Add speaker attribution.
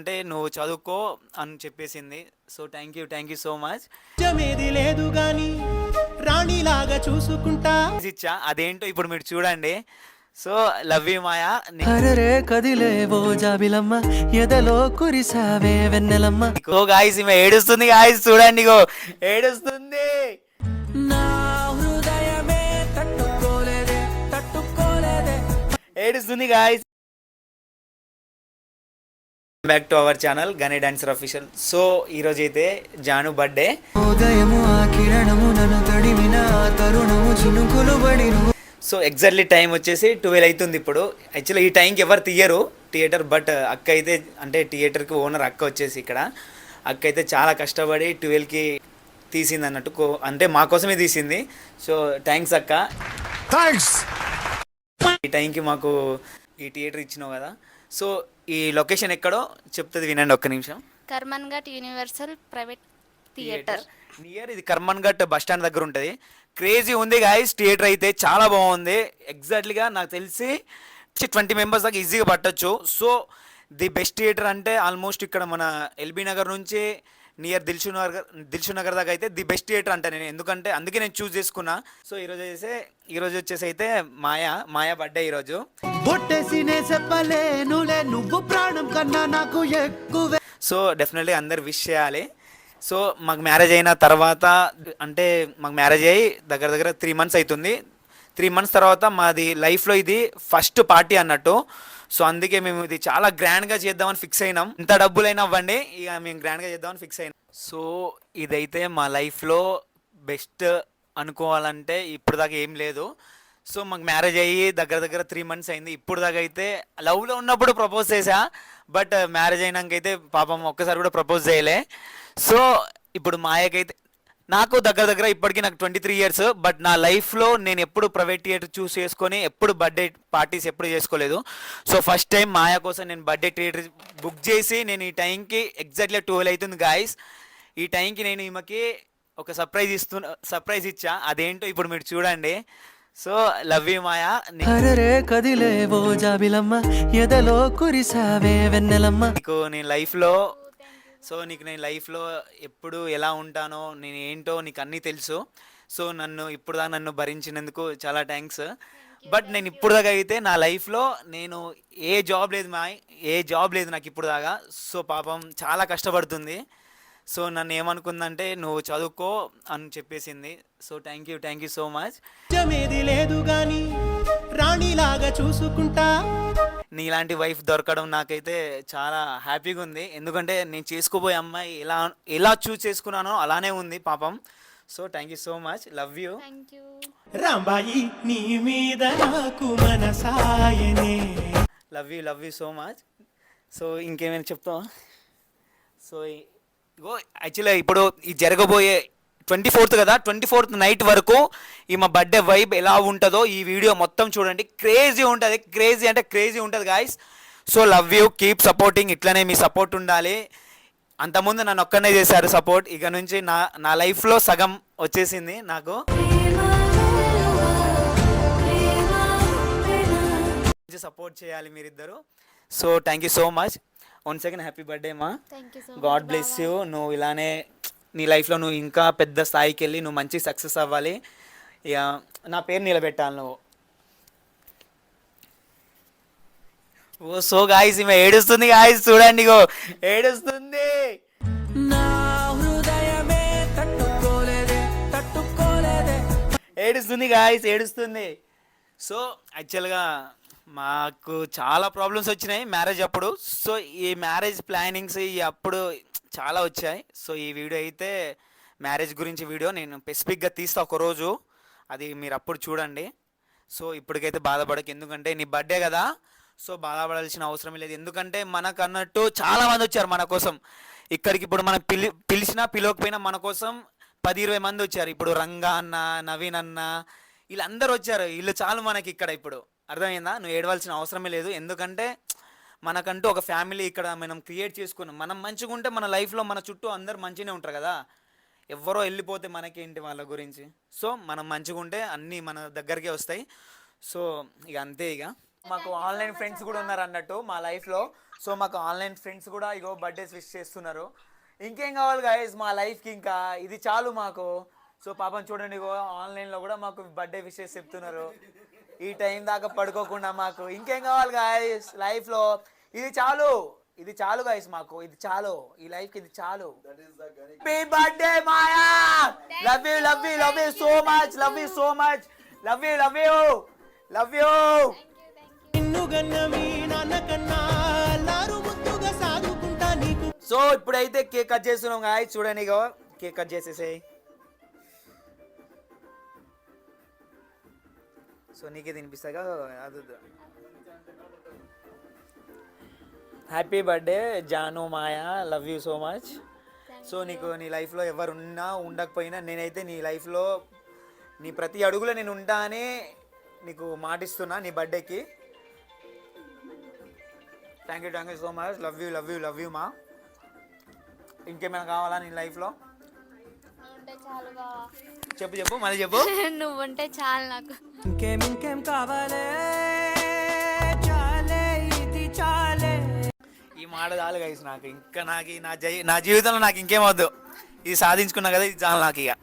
Speaker 1: అంటే నువ్వు చదువుకో అని చెప్పేసింది. So thank you so much.
Speaker 2: జమేది లేదు గాని రాణిలాగా చూసుకుంటా.
Speaker 1: ఇచ్చా అదేంటో ఇప్పుడు మీరు చూడండి. So love you Maya.
Speaker 3: అరరే కదిలేవో జాబిలమ్మ ఎదలో కురిసావే వెన్నెలమ్మ.
Speaker 1: ఓ గాయ్స్ ఈమె ఏడుస్తుంది గాయ్స్, చూడండి గో ఏడుస్తుంది.
Speaker 3: నా హృదయమే తట్టుకోలేదే తట్టుకోలేదే.
Speaker 1: ఏడుస్తుంది guys. Back to our channel గనీ డాన్సర్ అఫీషియల్. సో ఈరోజు అయితే జాను బర్త్డే.
Speaker 3: ఉదయము ఆ కిరణము నన్ను తడిమిన ఆ తరుణము చినుకులు పడిను.
Speaker 1: సో ఎగ్జాక్ట్లీ టైం వచ్చేసి 12 అవుతుంది ఇప్పుడు. యాక్చువల్లీ ఈ టైంకి ఎవరు తీయరు థియేటర్, బట్ అక్క అయితే అంటే థియేటర్కి ఓనర్ అక్క వచ్చేసి ఇక్కడ అక్క అయితే చాలా కష్టపడి 12కి తీసింది అన్నట్టు, అంటే మా కోసమే తీసింది. సో థ్యాంక్స్ అక్క,
Speaker 2: థాంక్స్.
Speaker 1: ఈ టైంకి మాకు ఈ థియేటర్ ఇచ్చినావు కదా. సో ఈ లొకేషన్ ఎక్కడో చెప్తుంది వినండి ఒక్క నిమిషం.
Speaker 4: Karman Ghat universal private theatre
Speaker 1: near ఇది కర్మన్ ఘాట్ బస్ స్టాండ్ దగ్గర ఉంటుంది. క్రేజీ ఉంది గాయస్, థియేటర్ అయితే చాలా బాగుంది. ఎగ్జాక్ట్లీగా నాకు తెలిసి 20 మెంబర్స్ దాకా ఈజీగా పట్టచ్చు. సో ది బెస్ట్ థియేటర్ అంటే ఆల్మోస్ట్ ఇక్కడ మన ఎల్బీ నగర్ నుంచి నియర్ దిల్షు నగర్ దాకా అయితే ది బెస్ట్ థియేటర్ అంటే నేను, ఎందుకంటే అందుకే నేను చూస్ చేసుకున్నా. సో ఈరోజు వచ్చేసి అయితే మాయా బర్త్డే ఈరోజు.
Speaker 2: బొట్టేసినే చెప్పలేనులే నువ్వు ప్రాణం కన్నా నాకు ఎక్కువే.
Speaker 1: సో డెఫినెట్లీ అందరు విష్ చేయాలి. సో మాకు మ్యారేజ్ అయిన తర్వాత, అంటే మాకు మ్యారేజ్ అయ్యి దగ్గర 3 months అవుతుంది. 3 months తర్వాత మాది లైఫ్లో ఇది ఫస్ట్ పార్టీ అన్నట్టు. సో అందుకే మేము ఇది చాలా గ్రాండ్గా చేద్దామని ఫిక్స్ అయినాం. ఇంత డబ్బులైనా అవ్వండి, ఇక మేము గ్రాండ్గా చేద్దామని ఫిక్స్ అయినాం. సో ఇదైతే మా లైఫ్లో బెస్ట్ అనుకోవాలంటే ఇప్పుడు దాకా ఏం లేదు. సో మాకు మ్యారేజ్ అయ్యి దగ్గర 3 months అయింది. ఇప్పుడు దాకా అయితే లవ్లో ఉన్నప్పుడు ప్రపోజ్ చేశా, బట్ మ్యారేజ్ అయినాకైతే పాపం ఒక్కసారి కూడా ప్రపోజ్ చేయలే. సో ఇప్పుడు మాయకైతే నాకు దగ్గర ఇప్పటికీ నాకు 23 years, బట్ నా లైఫ్లో నేను ఎప్పుడు ప్రైవేట్ థియేటర్ చూస్ చేసుకొని ఎప్పుడు బర్త్డే పార్టీస్ ఎప్పుడు చేసుకోలేదు. సో ఫస్ట్ టైం మాయా కోసం నేను బర్త్డే థియేటర్ బుక్ చేసి నేను ఈ టైంకి ఎగ్జాక్ట్లీ 12 అవుతుంది గాయస్. ఈ టైంకి నేను ఈమెకి ఒక సర్ప్రైజ్ ఇచ్చా. అదేంటో ఇప్పుడు మీరు చూడండి. So love you Maya.
Speaker 3: అరరే కదిలేవో జాబిలమ్మ ఎదలో కురిసావే వెన్నెలమ్మ.
Speaker 1: నీకు నేను లైఫ్లో ఎప్పుడు ఎలా ఉంటానో నేను ఏంటో నీకు అన్నీ తెలుసు. సో ఇప్పుడు దాకా నన్ను భరించినందుకు చాలా థ్యాంక్స్. బట్ నేను ఇప్పుడు దాకా అయితే నా లైఫ్లో నేను ఏ జాబ్ లేదు నాకు ఇప్పుడు దాకా. సో పాపం చాలా కష్టపడుతుంది. సో నన్ను ఏమనుకుందంటే నువ్వు చదువుకో అని చెప్పేసింది. So thank you so much.
Speaker 2: జమేది లేదు గాని రాణిలాగా చూసుకుంటా.
Speaker 1: నీలాంటి వైఫ్ దొరకడం నాకైతే చాలా హ్యాపీగా ఉంది, ఎందుకంటే నేను చేసుకోబోయే అమ్మాయి ఎలా చూస్ చేసుకున్నానో అలానే ఉంది పాపం. So thank you so much, love you.
Speaker 4: Thank you.
Speaker 2: Rambai నీ మీద నాకు మనసాయనే.
Speaker 1: Love you so much. So ఇంకేమైనా చెప్తావా? సో యాక్చువల్గా ఇప్పుడు ఈ జరగబోయే 24th కదా, 24th నైట్ వరకు ఈ మా బర్త్డే వైబ్ ఎలా ఉంటుందో ఈ వీడియో మొత్తం చూడండి. క్రేజీ ఉంటుంది guys. So love you, keep supporting. ఇట్లనే మీ సపోర్ట్ ఉండాలి. అంతకుముందు నన్ను ఒక్కనే చేశారు సపోర్ట్, ఇక నుంచి నా లైఫ్లో సగం వచ్చేసింది నాకు. సపోర్ట్ చేయాలి మీరిద్దరు. So thank you so much. Once again happy birthday మా. God bless you. నువ్వు ఇలానే నీ లైఫ్లో నువ్వు ఇంకా పెద్ద స్థాయికి వెళ్ళి నువ్వు మంచి సక్సెస్ అవ్వాలి. ఇక నా పేరు నిలబెట్టాలి నువ్వు. సో గాయస్ ఈమె ఏడుస్తుంది గాయస్, చూడండి గో ఏడుస్తుంది.
Speaker 3: నా హృదయమే తట్టుకోలేదే తట్టుకోలేదే.
Speaker 1: ఏడుస్తుంది గాయస్ ఏడుస్తుంది. సో యాక్చువల్గా మాకు చాలా ప్రాబ్లమ్స్ వచ్చినాయి మ్యారేజ్ అప్పుడు. సో ఈ మ్యారేజ్ ప్లానింగ్స్ అప్పుడు చాలా వచ్చాయి. సో ఈ వీడియో అయితే మ్యారేజ్ గురించి వీడియో నేను స్పెసిఫిక్గా తీస్తా ఒకరోజు, అది మీరు అప్పుడు చూడండి. సో ఇప్పటికైతే బాధపడకు, ఎందుకంటే నీ బర్త్డే కదా. సో బాధపడాల్సిన అవసరం లేదు, ఎందుకంటే మనకు అన్నట్టు చాలామంది వచ్చారు మన కోసం ఇక్కడికి. ఇప్పుడు మనం పిలవకపోయినా మన కోసం 10-20 మంది వచ్చారు. ఇప్పుడు రంగా అన్న, నవీన్ అన్న, వీళ్ళందరూ వచ్చారు. వీళ్ళు చాలు మనకి ఇక్కడ. ఇప్పుడు అర్థమైందా? నువ్వు ఏడవలసిన అవసరమే లేదు, ఎందుకంటే మనకంటూ ఒక ఫ్యామిలీ ఇక్కడ మనం క్రియేట్ చేసుకున్నాం. మనం మంచిగా ఉంటే మన లైఫ్లో మన చుట్టూ అందరు మంచిగానే ఉంటారు కదా. ఎవరో వెళ్ళిపోతే మనకేంటి వాళ్ళ గురించి. సో మనం మంచిగా ఉంటే అన్నీ మన దగ్గరికే వస్తాయి. సో ఇక అంతే. ఇక మాకు ఆన్లైన్ ఫ్రెండ్స్ కూడా ఉన్నారు అన్నట్టు మా లైఫ్లో. సో మాకు ఆన్లైన్ ఫ్రెండ్స్ కూడా ఇగో బర్త్డేస్ విష్ చేస్తున్నారు. ఇంకేం కావాలి గైస్ మా లైఫ్కి, ఇంకా ఇది చాలు మాకు. సో పాపం చూడండి ఇగో ఆన్లైన్లో కూడా మాకు బర్త్డే విషెస్ చెప్తున్నారు ఈ టైం దాకా పడుకోకుండా. మాకు ఇంకేం కావాలి గైస్ లైఫ్లో, ఇది చాలు, ఇది చాలు గైస్, మాకు ఇది చాలు, ఈ లైఫ్కి ఇది చాలు. Happy birthday Maya, love you love you love you so much, love you so much, love you love you love you.
Speaker 2: నిన్ను గన్న మీ నాన్న కన్నా లారు ముద్దుగా సాదుకుంటా నీకు.
Speaker 1: సో ఇప్పుడైతే కేక్ కట్ చేస్తున్నాం గాయస్, చూడండి ఇగో కేక్ కట్ చేసేసాయి. సో నీకే తినిపిస్తాగా అది. Happy birthday Janu Maya, love you so much. So నీకు నీ లైఫ్లో ఎవరు ఉన్నా ఉండకపోయినా నేనైతే నీ లైఫ్లో నీ ప్రతి అడుగులో నేను ఉంటా అని నీకు మాటిస్తున్నా నీ బర్త్డేకి. Thank you so much, love you love you love you మా. ఇంకేమైనా కావాలా నీ లైఫ్లో?
Speaker 4: నువ్వుంటే చాలుగా.
Speaker 1: చెప్పు చెప్పు మళ్ళీ చెప్పు.
Speaker 4: నువ్వుంటే చాలు నాకు.
Speaker 3: ఇంకేం కావాలే, చాలే ఇది చాలే.
Speaker 1: ఈ మాట చాలు గైస్ నాకు, ఇంకా నాకు నా జీవితంలో నాకు ఇంకేం వద్దు, ఇది సాధించుకున్నా కదా, ఇది చాలు నాకు ఇక.